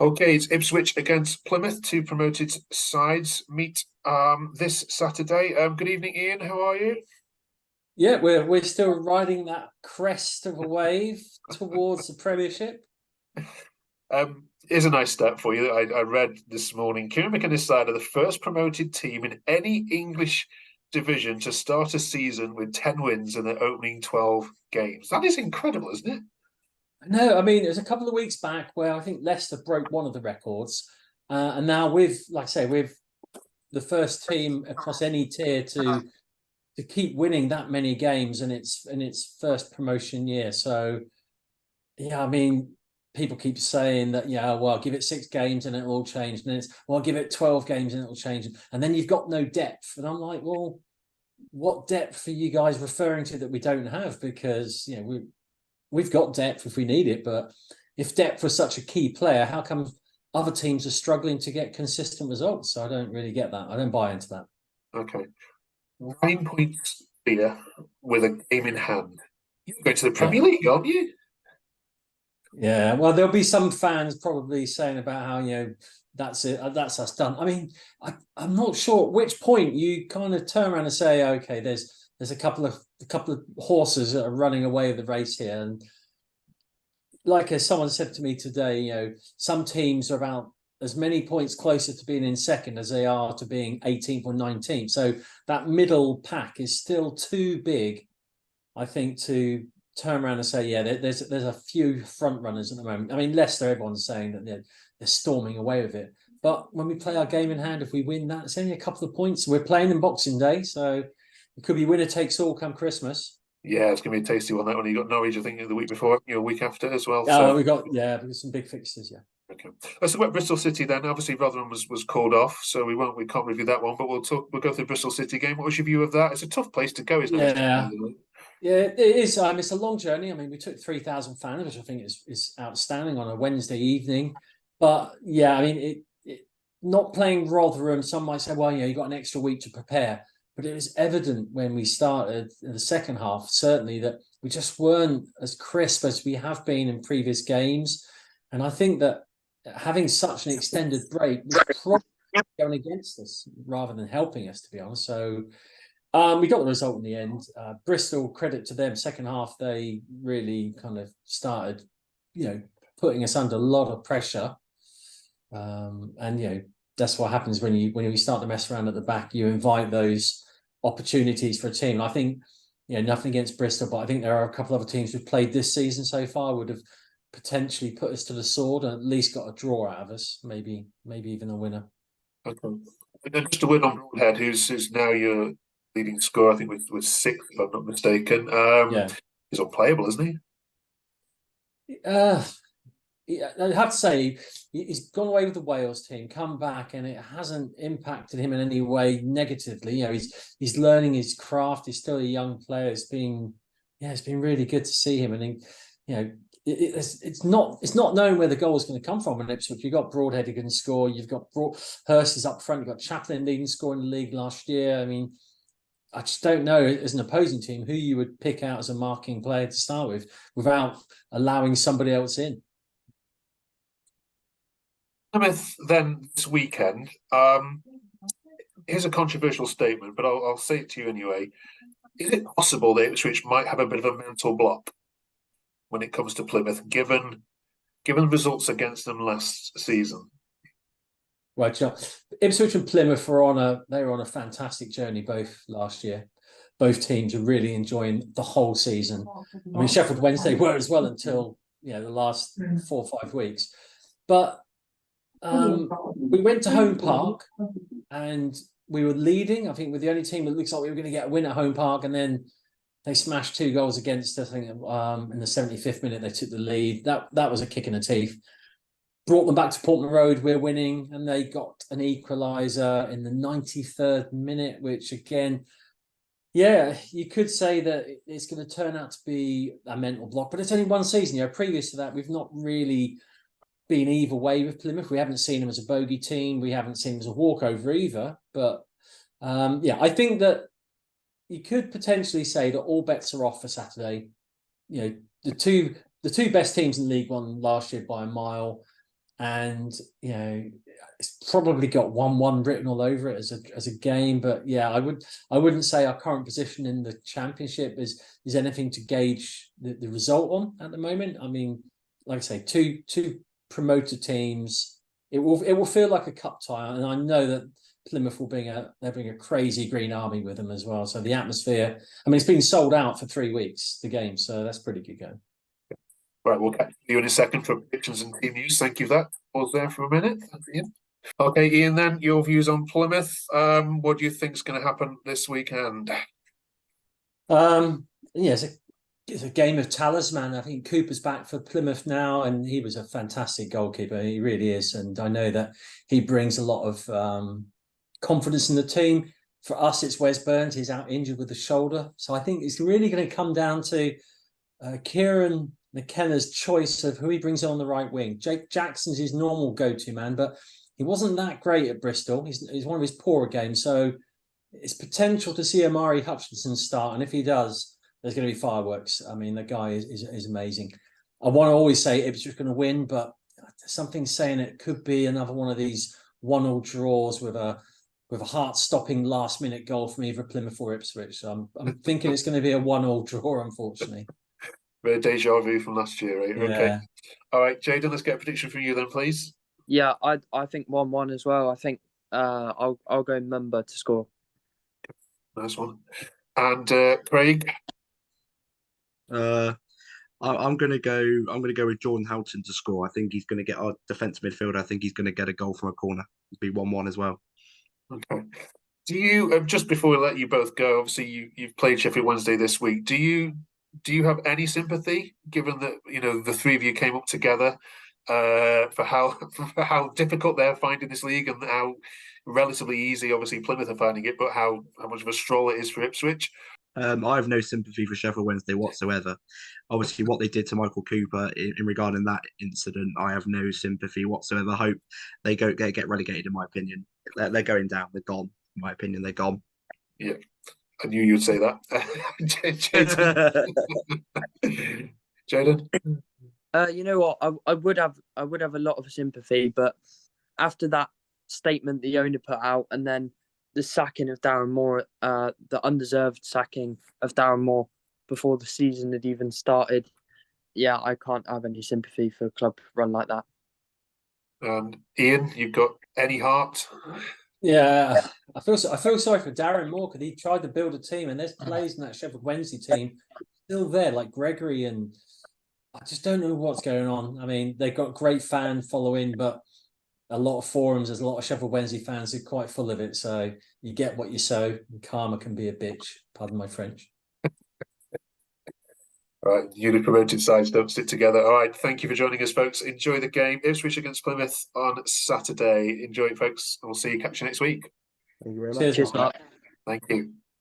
Okay, it's Ipswich against Plymouth. Two promoted sides meet this Saturday. Good evening, Ian. How are you? Yeah, we're still riding that crest of a wave towards the Premiership. Here's a nice stat for you. I read this morning. Kieran McInnes side are the first promoted team in any English division to start a season with 10 wins in their opening 12 games. That is incredible, isn't it? No, I mean it was a couple of weeks back where I think Leicester broke one of the records, and now like I say, we've the first team across any tier to keep winning that many games in its first promotion year. So yeah, I mean, people keep saying that, yeah, well, give it 6 games and it'll all change. And then it's, well, give it 12 games and it'll change. And then you've got no depth. And I'm like, well, what depth are you guys referring to that we don't have? Because, we've got depth if we need it. But if depth was such a key player, how come other teams are struggling to get consistent results? So I don't really get that. I don't buy into that. Okay. 9 points here with a game in hand. You're going to the Yeah. Premier League, aren't you? Yeah, well, there'll be some fans probably saying about how, that's it, that's us done. I mean, I'm not sure at which point you kind of turn around and say, okay, there's a couple of horses that are running away with the race here. And like as someone said to me today, some teams are about as many points closer to being in second as they are to being 18th or 19th. So that middle pack is still too big, I think, to turn around and say, yeah, there's a few front runners at the moment. I mean, Leicester, everyone's saying that they're storming away with it. But when we play our game in hand, if we win that, it's only a couple of points. We're playing in Boxing Day, so it could be winner takes all come Christmas. Yeah, it's going to be a tasty one, that one. You got Norwich, I think, the week before, a week after as well. Oh, So, we got some big fixtures, yeah. okay. Let's talk about Bristol City then. Obviously, Rotherham was called off, so we can't review that one, but we'll go through the Bristol City game. What was your view of that? It's a tough place to go, isn't it? Yeah, yeah, it is. It's a long journey. I mean, we took 3,000 fans, which I think is outstanding on a Wednesday evening. But yeah, I mean, not playing Rotherham. Some might say, well, you got an extra week to prepare. But it was evident when we started in the second half, certainly, that we just weren't as crisp as we have been in previous games. And I think that having such an extended break was probably going against us rather than helping us, to be honest. So we got the result in the end. Bristol, credit to them, second half, they really kind of started, putting us under a lot of pressure. And that's what happens when you start to mess around at the back. You invite those opportunities for a team. And I think, nothing against Bristol, but I think there are a couple of other teams who've played this season so far would have potentially put us to the sword and at least got a draw out of us, maybe even a winner. Okay. And then just a word on Broadhead, who's now your leading scorer, I think with six, if I'm not mistaken. Yeah. He's unplayable, isn't he? Uh, yeah, I have to say, he's gone away with the Wales team, come back, and it hasn't impacted him in any way negatively. He's learning his craft. He's still a young player. It's been really good to see him. And it's not knowing where the goal is going to come from in Ipswich. You've got Broadhead who can score. You've got Hurst is up front. You've got Chaplin leading score in the league last year. I mean, I just don't know as an opposing team who you would pick out as a marking player to start with without allowing somebody else in. Plymouth then this weekend. Here's a controversial statement, but I'll say it to you anyway. Is it possible that Ipswich might have a bit of a mental block when it comes to Plymouth, given the results against them last season? Right, Ipswich and Plymouth were on a fantastic journey both last year. Both teams are really enjoying the whole season. I mean, Sheffield Wednesday were as well until the last 4 or 5 weeks. But we went to Home Park and we were leading. I think we're the only team that looks like we were going to get a win at Home Park, and then they smashed 2 goals against us. I think in the 75th minute they took the lead. That was a kick in the teeth. Brought them back to Portman Road. We're winning, and they got an equaliser in the 93rd minute, which again, yeah, you could say that it's going to turn out to be a mental block, but it's only one season. Previous to that, we've not really been either way with Plymouth. We haven't seen them as a bogey team. We haven't seen them as a walkover either. But I think that you could potentially say that all bets are off for Saturday. The two best teams in League One last year by a mile. and it's probably got 1-1 written all over it as a game. But yeah, I wouldn't say our current position in the championship is anything to gauge the result on at the moment. I mean, like I say, two promoted teams. It will feel like a cup tie, and I know that Plymouth will bring a crazy green army with them as well. So the atmosphere, I mean, it's been sold out for 3 weeks, the game, so that's pretty good going. Right, we'll catch you in a second for predictions and team news. Thank you for that. Pause there for a minute. Okay, Ian, then your views on Plymouth. What do you think is going to happen this weekend? Yeah, it's a game of talisman. I think Cooper's back for Plymouth now, and he was a fantastic goalkeeper. He really is, and I know that he brings a lot of confidence in the team. For us, it's Wes Burns. He's out injured with the shoulder, so I think it's really going to come down to Kieran McKenna's choice of who he brings on the right wing. Jake Jackson's his normal go-to man, but he wasn't that great at Bristol. He's one of his poorer games, so it's potential to see Amari Hutchinson start, and if he does, there's going to be fireworks. I mean, the guy is amazing. I want to always say Ipswich going to win, but something's saying it could be another one of these 1-1 draws with a heart-stopping last-minute goal from either Plymouth or Ipswich. So I'm thinking it's going to be a 1-1 draw, unfortunately. Bit of deja vu from last year, right? Yeah. Okay. All right, Jayden, let's get a prediction from you then, please. Yeah, I think 1-1 as well. I think I'll go Mumba to score. Nice one. And Craig? I'm gonna go with Jordan Houghton to score. I think he's gonna get our defensive midfielder. I think he's gonna get a goal from a corner. It'll be 1-1 as well. Okay. Do you just before we let you both go? Obviously, you've played Sheffield Wednesday this week. Do you have any sympathy, given that the three of you came up together for how difficult they're finding this league and how relatively easy, obviously, Plymouth are finding it, but how much of a stroll it is for Ipswich? I have no sympathy for Sheffield Wednesday whatsoever. Obviously, what they did to Michael Cooper in regarding that incident, I have no sympathy whatsoever. I hope they get relegated. In my opinion, they're going down. They're gone. In my opinion, they're gone. Yeah, I knew you'd say that. Jayden? You know what? I would have a lot of sympathy, but after that statement the owner put out, and then the sacking of Darren Moore, the undeserved sacking of Darren Moore before the season had even started, yeah, I can't have any sympathy for a club run like that. And Ian, you've got any heart? Yeah, I feel sorry for Darren Moore because he tried to build a team, and there's players in that Sheffield Wednesday team still there, like Gregory, and I just don't know what's going on. I mean, they've got great fan following, but a lot of forums, there's a lot of Sheffield Wednesday fans who are quite full of it. So you get what you sow, and karma can be a bitch. Pardon my French. All right, newly promoted sides don't stick together. All right, thank you for joining us, folks. Enjoy the game. Ipswich against Plymouth on Saturday. Enjoy it, folks. And we'll see you. Catch you next week. Thank you very much. Cheers, Cheers, Mark. Thank you.